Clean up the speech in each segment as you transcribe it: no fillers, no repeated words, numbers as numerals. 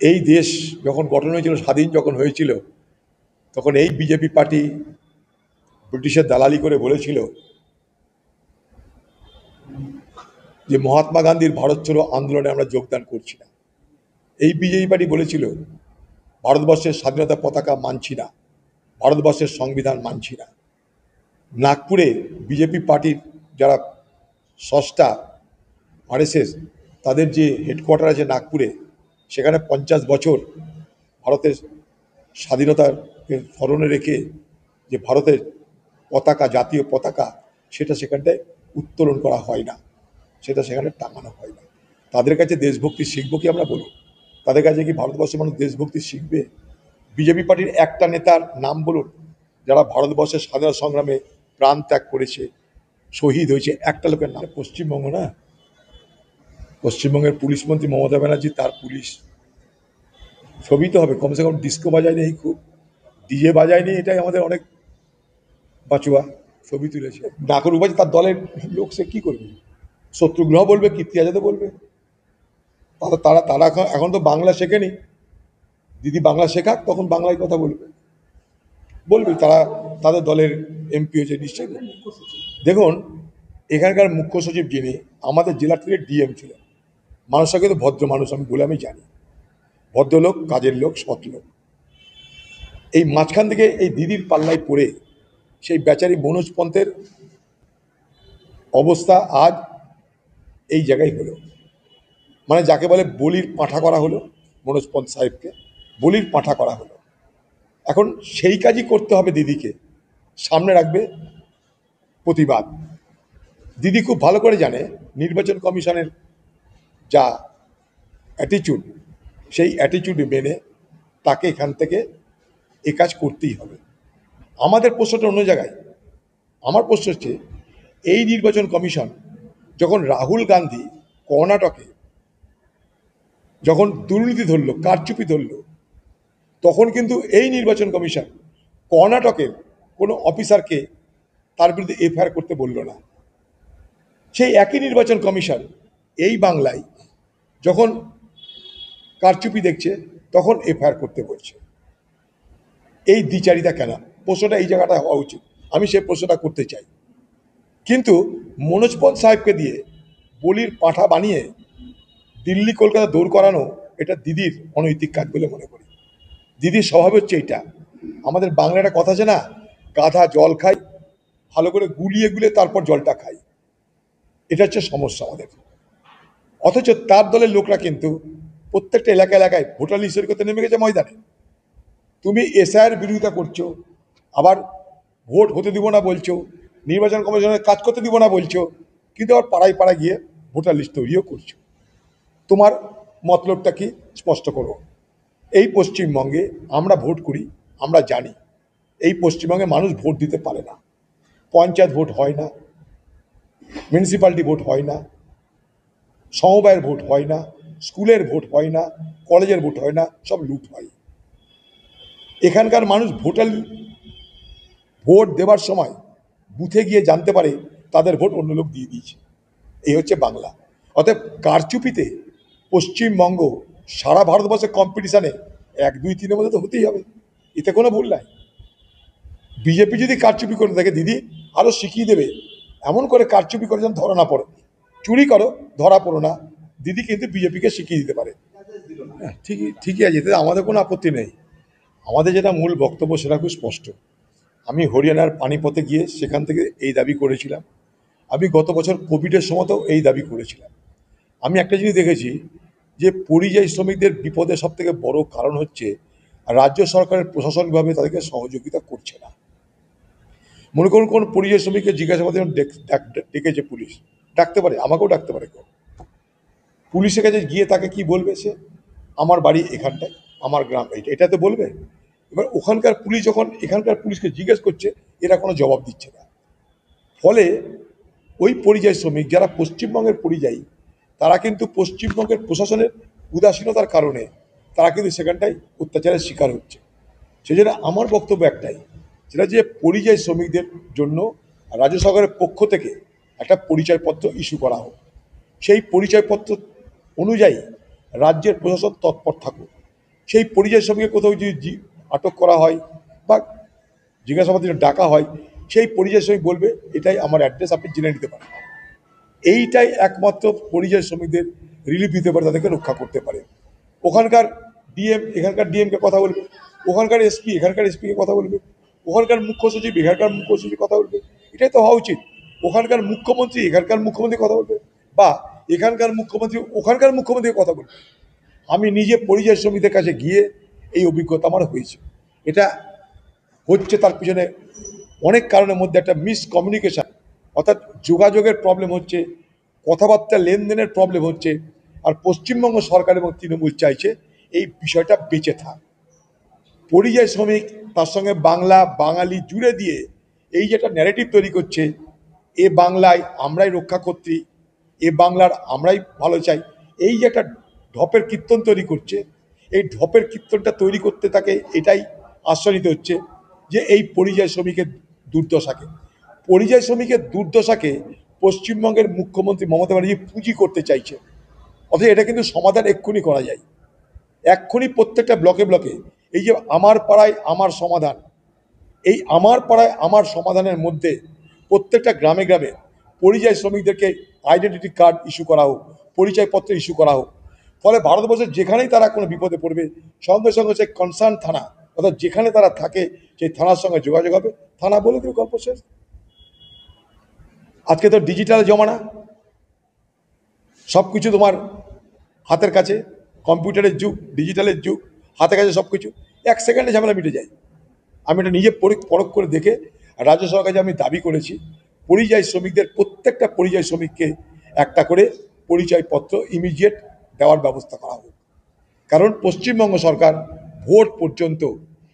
এই দেশ যখন গঠন হয়েছিল, স্বাধীন যখন হয়েছিল, তখন এই বিজেপি পার্টি ব্রিটিশের দালালি করে বলেছিল যে মহাত্মা গান্ধীর ভারত ছাড়ো আন্দোলনে আমরা যোগদান করছি না। এই বিজেপি পার্টি বলেছিল ভারতবর্ষের স্বাধীনতা পতাকা মানছি না, ভারতবর্ষের সংবিধান মানছি না। নাগপুরে বিজেপি পার্টির যারা স্রষ্টা আরএসএস, তাদের যে হেডকোয়ার্টার আছে নাগপুরে, সেখানে 50 বছর ভারতের স্বাধীনতাকে স্মরণে রেখে যে ভারতের পতাকা, জাতীয় পতাকা, সেটা সেখানটায় উত্তোলন করা হয় না, সেটা সেখানে টাঙানো হয় না। তাদের কাছে দেশভক্তি শিখবো কি আমরা বলুন? তাদের কাছে কি ভারতবর্ষের মানুষ দেশভক্তি শিখবে? বিজেপি পার্টির একটা নেতার নাম বলুন যারা ভারতবর্ষের স্বাধীনতা সংগ্রামে প্রাণ ত্যাগ করেছে, শহীদ হয়েছে, একটা লোকের নাম। পশ্চিমবঙ্গ না, পশ্চিমবঙ্গের পুলিশ মন্ত্রী মমতা ব্যানার্জি, তার পুলিশ ছবি তো হবে, কমসে কম ডিস্কো বাজায়নি, এই খুব ডিজে বাজায়নি, এটাই আমাদের অনেক বাঁচুয়া। ছবি তুলেছে নাকর উপায়, তার দলের লোক, সে কি করবে? শত্রুগ্রহ বলবে, কীর্তি আজাদও বলবে। তারা তারা তারা এখন তো বাংলা শেখেনি। দিদি বাংলা শেখাক, তখন বাংলায় কথা বলবে, বলবে তারা তাদের দলের এমপি হয়েছে নিশ্চয়ই। দেখুন, এখানকার মুখ্য সচিব যিনি, আমাদের জেলার থেকে ডিএম ছিলেন, মানুষটা কিন্তু ভদ্র মানুষ, আমি বলে আমি জানি, ভদ্রলোক, কাজের লোক, সৎ লোক। এই মাঝখান থেকে এই দিদির পাল্লায় পড়ে সেই বেচারি মনোজ পন্থের অবস্থা আজ এই জায়গায় হলো। মানে যাকে বলে বলির পাঁঠা করা হলো, মনোজ পন্থ সাহেবকে বলির পাঁঠা করা হলো। এখন সেই কাজই করতে হবে দিদিকে, সামনে রাখবে প্রতিবাদ। দিদি খুব ভালো করে জানে নির্বাচন কমিশনের যা অ্যাটিচিউড, সেই অ্যাটিচিউড মেনে তাকে এখান থেকে এ কাজ করতেই হবে। আমাদের প্রশ্নটা অন্য জায়গায়। আমার প্রশ্ন হচ্ছে, এই নির্বাচন কমিশন যখন রাহুল গান্ধী কর্ণাটকে যখন দুর্নীতি ধরলো, কারচুপি ধরলো, তখন কিন্তু এই নির্বাচন কমিশন কর্ণাটকের কোনো অফিসারকে তার বিরুদ্ধে এফআইআর করতে বলল না। সেই একই নির্বাচন কমিশন এই বাংলায় যখন কারচুপি দেখছে, তখন এফআইআর করতে বলছে। এই দ্বিচারিতা কেন? প্রশ্নটা এই জায়গাটা হওয়া উচিত, আমি সেই প্রশ্নটা করতে চাই। কিন্তু মনোজ পন্থ সাহেবকে দিয়ে বলির পাঁঠা বানিয়ে দিল্লি কলকাতা দৌড় করানো, এটা দিদির অনৈতিক কাজ বলে মনে করি। দিদির স্বভাব হচ্ছে এইটা। আমাদের বাংলা একটা কথা আছে না, গাধা জল খায়, ভালো করে গুলিয়ে গুলিয়ে তারপর জলটা খায়। এটা হচ্ছে সমস্যা আমাদের। অথচ তার দলের লোকরা কিন্তু প্রত্যেকটা এলাকা এলাকায় ভোটার লিস্ট করতে নেমে গেছে ময়দানে। তুমি এসআইয়ের বিরোধিতা করছো, আবার ভোট হতে দিব না বলছো, নির্বাচন কমিশনের কাজ করতে দিব না বলছো, কিন্তু আবার পাড়ায় পাড়ায় গিয়ে ভোটার লিস্ট তৈরিও করছো। তোমার মতলবটা কি স্পষ্ট করো। এই পশ্চিমবঙ্গে আমরা ভোট করি, আমরা জানি এই পশ্চিমবঙ্গে মানুষ ভোট দিতে পারে না। পঞ্চায়েত ভোট হয় না, মিউনিসিপ্যালিটি ভোট হয় না, সমবায়ের ভোট হয় না, স্কুলের ভোট হয় না, কলেজের ভোট হয় না, সব লুট হয়। এখানকার মানুষ ভোট দেওয়ার সময় বুথে গিয়ে জানতে পারে তাদের ভোট অন্য লোক দিয়ে দিয়েছে। এই হচ্ছে বাংলা। অতএব কারচুপিতে পশ্চিমবঙ্গ সারা ভারতবর্ষের কম্পিটিশানে 1, 2, 3-এর মধ্যে তো হতেই হবে, এতে কোনো ভুল নাই। বিজেপি যদি কারচুপি করে থাকে, দিদি আরও শিখিয়ে দেবে এমন করে কারচুপি করে যেন ধরা না পড়ে। চুরি করো, ধরা পড়ো না, দিদি কিন্তু বিজেপিকে শিখিয়ে দিতে পারে। হ্যাঁ, ঠিকই আছে, এতে আমাদের কোনো আপত্তি নেই। আমাদের যেটা মূল বক্তব্য সেটা খুব স্পষ্ট। আমি হরিয়ানার পানিপথে গিয়ে সেখান থেকে এই দাবি করেছিলাম। আমি গত বছর কোভিডের সময়তেও এই দাবি করেছিলাম। আমি একটা জিনিস দেখেছি যে পরিযায়ী শ্রমিকদের বিপদের সবথেকে বড় কারণ হচ্ছে রাজ্য সরকারের প্রশাসনিকভাবে তাদেরকে সহযোগিতা করছে না। মনে করুন কোন পরিযায়ী শ্রমিককে জিজ্ঞাসাবাদের জন্য ডেকেছে পুলিশ, ডাকতে পারে, আমাকেও ডাকতে পারে কেউ। পুলিশের কাছে গিয়ে তাকে কি বলবে? সে আমার বাড়ি এখানটায়, আমার গ্রাম এইটা, এটা তো বলবে। এবার ওখানকার পুলিশ যখন এখানকার পুলিশকে জিজ্ঞেস করছে, এরা কোনো জবাব দিচ্ছে না। ফলে ওই পরিযায়ী শ্রমিক যারা পশ্চিমবঙ্গের পরিযায়ী, তারা কিন্তু পশ্চিমবঙ্গের প্রশাসনের উদাসীনতার কারণে তারা কিন্তু সেখানটায় অত্যাচারের শিকার হচ্ছে। সেই জন্য আমার বক্তব্য একটাই, সেটা যে পরিযায়ী শ্রমিকদের জন্য রাজ্য সরকারের পক্ষ থেকে একটা পরিচয়পত্র ইস্যু করা হোক। সেই পরিচয়পত্র অনুযায়ী রাজ্যের প্রশাসন তৎপর থাকুক। সেই পরিযায়ী শ্রমিকের কোথাও যদি আটক করা হয় বা জিজ্ঞাসাবাদের জন্য ডাকা হয়, সেই পরিযায়ী শ্রমিক বলবে এটাই আমার অ্যাড্রেস, আপনি জেনে নিতে পারেন। এইটাই একমাত্র পরিযায়ী শ্রমিকদের রিলিফ দিতে পারে, তাদেরকে রক্ষা করতে পারে। ওখানকার ডিএম এখানকার ডিএমকে কথা বলবে, ওখানকার এসপি এখানকার এসপিকে কথা বলবে, ওখানকার মুখ্য সচিব এখানকার মুখ্য সচিব কথা বলবে। এটাই তো হওয়া উচিত। ওখানকার মুখ্যমন্ত্রী এখানকার মুখ্যমন্ত্রী কথা বলবে, বা এখানকার মুখ্যমন্ত্রী ওখানকার মুখ্যমন্ত্রীকে কথা বলবে। আমি নিজে পরিযায়ী শ্রমিকদের কাছে গিয়ে এই অভিজ্ঞতা আমার হয়েছে। এটা হচ্ছে তার পিছনে অনেক কারণের মধ্যে একটা মিসকমিউনিকেশান, অর্থাৎ যোগাযোগের প্রবলেম হচ্ছে, কথাবার্তা লেনদেনের প্রবলেম হচ্ছে। আর পশ্চিমবঙ্গ সরকার এবং তৃণমূল চাইছে এই বিষয়টা বেঁচে থাক। পরিযায়ী শ্রমিক তার সঙ্গে বাংলা বাঙালি জুড়ে দিয়ে এই যে একটা ন্যারেটিভ তৈরি করছে, এ বাংলায় আমরাই রক্ষাকর্ত্রী, এ বাংলার আমরাই ভালো চাই, এই যে একটা ঢপের কীর্তন তৈরি করছে, এই ঢপের কীর্তনটা তৈরি করতে তাকে এটাই আশ্রয় নিতে হচ্ছে যে এই পরিযায়ী শ্রমিকের দুর্দশাকে, পরিযায়ী শ্রমিকের দুর্দশাকে পশ্চিমবঙ্গের মুখ্যমন্ত্রী মমতা ব্যানার্জি পুঁজি করতে চাইছে। অথচ এটা কিন্তু সমাধান এক্ষুনি করা যায়, এক্ষুনি প্রত্যেকটা ব্লকে ব্লকে। এই যে আমার পাড়ায় আমার সমাধান, এই আমার পাড়ায় আমার সমাধানের মধ্যে প্রত্যেকটা গ্রামে গ্রামে পরিযায়ী শ্রমিকদেরকে আইডেন্টিটি কার্ড ইস্যু করা হোক, পরিচয়পত্র ইস্যু করা হোক। ফলে ভারতবর্ষের যেখানেই তারা কোনো বিপদে পড়বে, সঙ্গে সঙ্গে সেই কনসার্ন থানা, অর্থাৎ যেখানে তারা থাকে সেই থানার সঙ্গে যোগাযোগ হবে, থানা বলে দেবে গল্প শেষ। আজকে তো ডিজিটাল জমানা, সব কিছু তোমার হাতের কাছে, কম্পিউটারের যুগ, ডিজিটালের যুগ, হাতের কাছে সব কিছু, 1 সেকেন্ডে ঝামেলা মিটে যায়। আমি এটা নিজে পরখ করে দেখে রাজ্য সরকারে আমি দাবি করেছি পরিযায়ী শ্রমিকদের প্রত্যেকটা পরিযায়ী শ্রমিককে একটা করে পরিচয়পত্র ইমিডিয়েট দেওয়ার ব্যবস্থা করা হোক। কারণ পশ্চিমবঙ্গ সরকার ভোট পর্যন্ত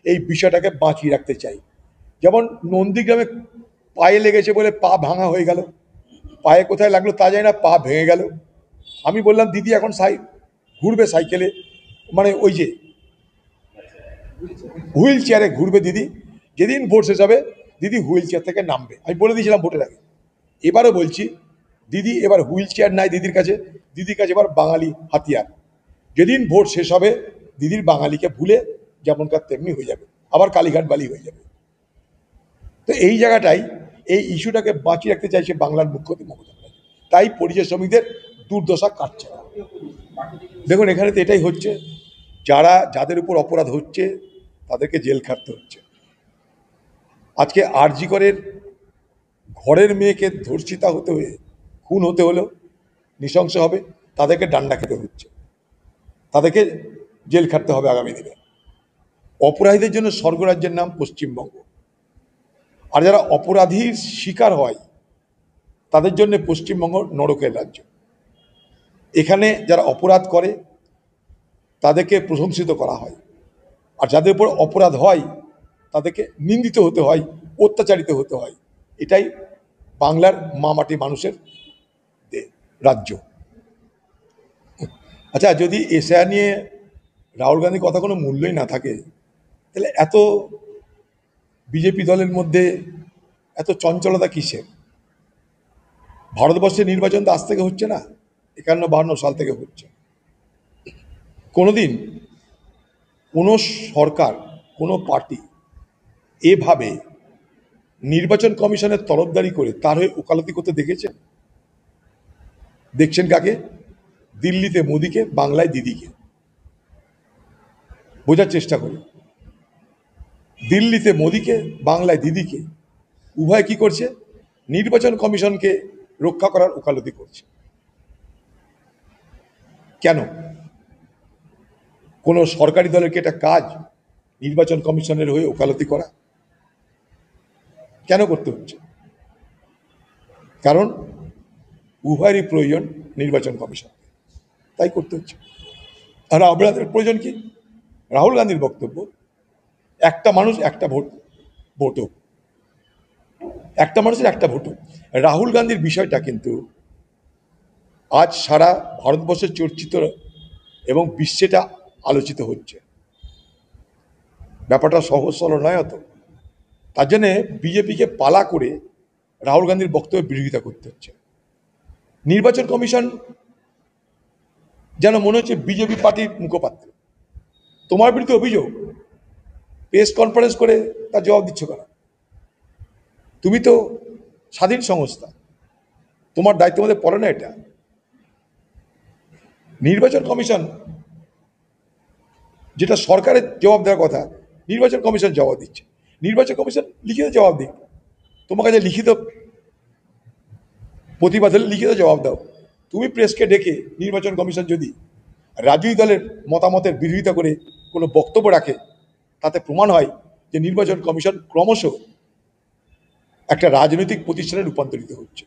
এই বিষয়টাকে বাঁচিয়ে রাখতে চাই। যেমন নন্দীগ্রামে পায়ে লেগেছে বলে পা ভাঙা হয়ে গেল, পায়ে কোথায় লাগলো তা যায় না, পা ভেঙে গেল। আমি বললাম দিদি এখন ঘুরবে সাইকেলে, মানে ওই যে হুইল চেয়ারে ঘুরবে দিদি, যেদিন ভোট শেষ হবে দিদি হুইল চেয়ার থেকে নামবে। আমি বলে দিয়েছিলাম ভোটের আগে, এবারও বলছি দিদি এবার হুইল চেয়ার নাই দিদির কাছে, দিদির কাছে এবার বাঙালি হাতিয়ার। যেদিন ভোট শেষ হবে দিদির বাঙালিকে ভুলে যেমনকার তেমনি হয়ে যাবে, আবার কালীঘাট বালি হয়ে যাবে। তো এই জায়গাটাই এই ইস্যুটাকে বাঁচিয়ে রাখতে চাইছে বাংলার মুখ্যমন্ত্রী মমতা ব্যানার্জি, তাই পরিযায়ী শ্রমিকদের দুর্দশা কাটছে না। দেখুন এখানে তো এটাই হচ্ছে, যাদের উপর অপরাধ হচ্ছে তাদেরকে জেল খাটতে হচ্ছে। আজকে আরজি করের ঘরের মেয়েকে ধর্ষিতা হতে হয়ে খুন হতে হলো, নৃশংস হবে, তাদেরকে ডান্ডা খেতে হচ্ছে, তাদেরকে জেল খাটতে হবে আগামী দিনে। অপরাধীদের জন্য স্বর্গরাজ্যের নাম পশ্চিমবঙ্গ, আর যারা অপরাধীর শিকার হয় তাদের জন্য পশ্চিমবঙ্গ নরকের রাজ্য। এখানে যারা অপরাধ করে তাদেরকে প্রশংসিত করা হয়, আর যাদের উপর অপরাধ হয় তাদেরকে নিন্দিত হতে হয়, অত্যাচারিত হতে হয়। এটাই বাংলার মামাটি মানুষের রাজ্য। আচ্ছা, যদি এশিয়া নিয়ে রাহুল গান্ধীর কথা কোনো মূল্যই না থাকে, তাহলে এত বিজেপি দলের মধ্যে এত চঞ্চলতা কিসের? ভারতবর্ষের নির্বাচন তো আজ থেকে হচ্ছে না, 51-52 সাল থেকে হচ্ছে। কোনোদিন কোনো সরকার, কোনো পার্টি এভাবে নির্বাচন কমিশনের তরফদারি করে তার হয়ে ওকালতি করতে দেখেছেন? দেখছেন কাকে? দিল্লিতে মোদিকে, বাংলায় দিদিকে। বোঝার চেষ্টা করি, দিল্লিতে মোদিকে, বাংলায় দিদিকে, উভয় কি করছে? নির্বাচন কমিশনকে রক্ষা করার ওকালতি করছে। কেন? কোনো সরকারি দলের কি এটা কাজ নির্বাচন কমিশনের হয়ে ওকালতি করা? কেন করতে হচ্ছে? কারণ উভয়েরই প্রয়োজন নির্বাচন কমিশন, তাই করতে হচ্ছে। আর আপনাদের প্রয়োজন কি? রাহুল গান্ধীর বক্তব্য একটা মানুষ একটা ভোট হোক, একটা মানুষের একটা ভোট হোক। রাহুল গান্ধীর বিষয়টা কিন্তু আজ সারা ভারতবর্ষে চর্চিত এবং বিশ্বেটা আলোচিত হচ্ছে। ব্যাপারটা সহজ সরল নয় অত। তার জন্যে বিজেপিকে পালা করে রাহুল গান্ধীর বক্তব্যের বিরোধিতা করতে হচ্ছে। নির্বাচন কমিশন যেন মনে হচ্ছে বিজেপি পার্টির মুখপাত্র, তোমার বিরুদ্ধে অভিযোগ, প্রেস কনফারেন্স করে তার জবাব দিচ্ছ কেন? তুমি তো স্বাধীন সংস্থা, তোমার দায়িত্ব মধ্যে পড়ে না এটা। নির্বাচন কমিশন যেটা সরকারের জবাব দেওয়ার কথা, নির্বাচন কমিশন জবাব দিচ্ছে। নির্বাচন কমিশন লিখিত জবাব দিক, তোমার কাছে লিখিত প্রতিবাদ হলে লিখিত জবাব দাও। তুমি প্রেসকে ডেকে নির্বাচন কমিশন যদি রাজনৈতিক দলের মতামতের বিরোধিতা করে কোনো বক্তব্য রাখে, তাতে প্রমাণ হয় যে নির্বাচন কমিশন ক্রমশ একটা রাজনৈতিক প্রতিষ্ঠানে রূপান্তরিত হচ্ছে।